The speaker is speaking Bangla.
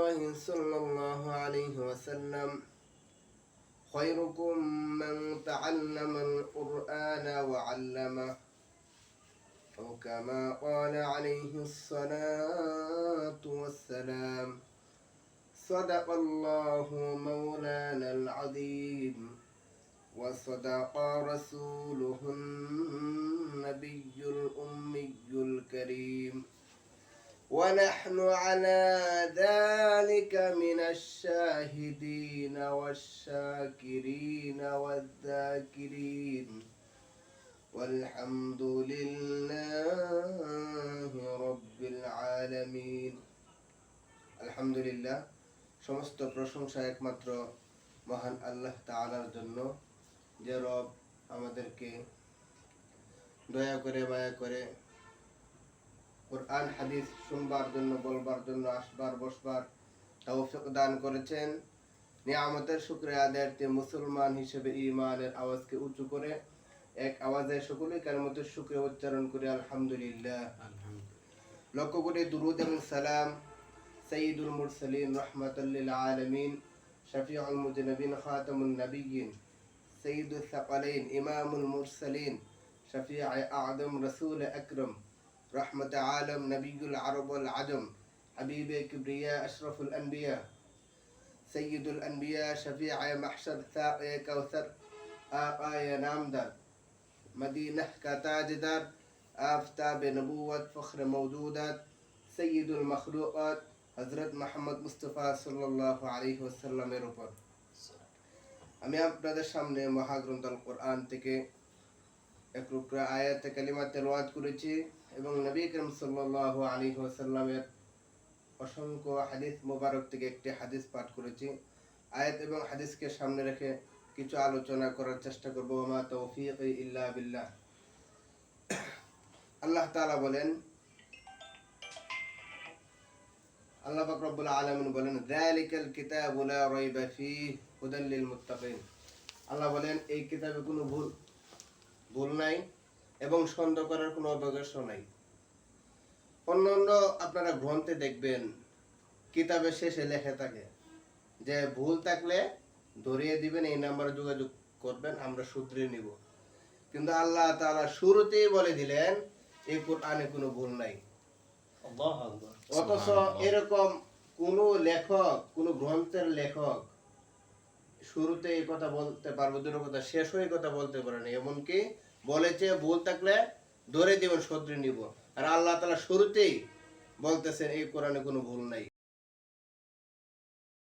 الله صلى الله عليه وسلم خيركم من تعلم القرآن وعلمه أو كما قال عليه الصلاة والسلام صدق الله مولانا العظيم وصدق رسوله النبي الأمي الكريم ونحن على ذلك من الشاهدين والشاكرين والذاكرين والحمد لله رب العالمين الحمد لله সমস্ত প্রশংসা একমাত্র মহান আল্লাহ তাআলার জন্য, যে রব আমাদেরকে দয়া করে মায়া করে কুরআন হাদিস শুনবার জন্য, বলবার জন্য, আসবার বসবার তৌফিক দান করেছেন। নিয়ামতের শুকরিয়া আদায়ার্থে মুসলমান হিসেবে ঈমানের আওয়াজকে উঁচু করে এক আওয়াজে সকলেই কালিমাতুশ শুকরিয়া উচ্চারণ করে আলহামদুলিল্লাহ। লক্ষ কোটি দুরূদ এবং সালাম সাইয়্যিদুল মুরসালিন রাহমাতাল লিল আলামিন শফিউল মুজনিবিন খাতামুন নবিয়্যিন সাইয়্যিদুস সাকালাইন ইমামুল মুরসালিন শফিউ আ'যম রাসূল আকরাম رحمة عالم نبي العرب والعجم حبيب كبرياء أشرف الأنبياء سيد الأنبياء شفيع محشر ساقي كوثر آقاي نامدار مدينة كتاجدار آفتاب نبوة فخر موجودات سيد المخلوقات حضرت محمد مصطفى صلى الله عليه وسلم উপর আমি আপনাদের সামনে মহাগ্রন্থ আল কোরআন থেকে এক টুকরা আয়াত কালিমা তেলাওয়াত করেছি এবং নবী করিম সাল্লাল্লাহু আলাইহি ওয়াসাল্লামের অসংখ্য হাদিস মোবারক থেকে একটি হাদিস পাঠ করেছি। আয়াত এবং হাদিসকে সামনে রেখে কিছু আলোচনা করার চেষ্টা করব। মা তৌফিকি ইল্লা বিল্লাহ। আল্লাহ তাআলা বলেন, আল্লাহ পাক রব্বুল আলামিন বলেন, যালিকাল কিতাবু লা রাইবা ফীহি হুদাল লিল মুত্তাকিন। আল্লাহ বলেন, এই কিতাবে কোনো ভুল নাই এবং সন্দেহ করার কোনো অবকাশ নাই। অন্যান্য আপনারা গ্রন্থে দেখবেন কিতাবের শেষে লেখা থাকে যে ভুল থাকলে ধরিয়ে দিবেন, এই নাম্বারে যোগাযোগ করবেন, আমরা শুধরে নিব। কিন্তু আল্লাহ তাআলা শুরুতেই বলে দিলেন এই কোরআনে কোনো ভুল নাই। আল্লাহু আকবার। অথচ এরকম কোন লেখক, কোন গ্রন্থের লেখক শুরুতে এই কথা বলতে পারবো, দুটো কথা শেষ হয়ে কথা বলতে পারে না। এমনকি বলেছে ভুল থাকলে ধরে দিবেন, শুধরে নিব। আর আল্লাহ তাআলা শুরুতেই বলতেছেন এই কোরআনে কোনো ভুল নাই।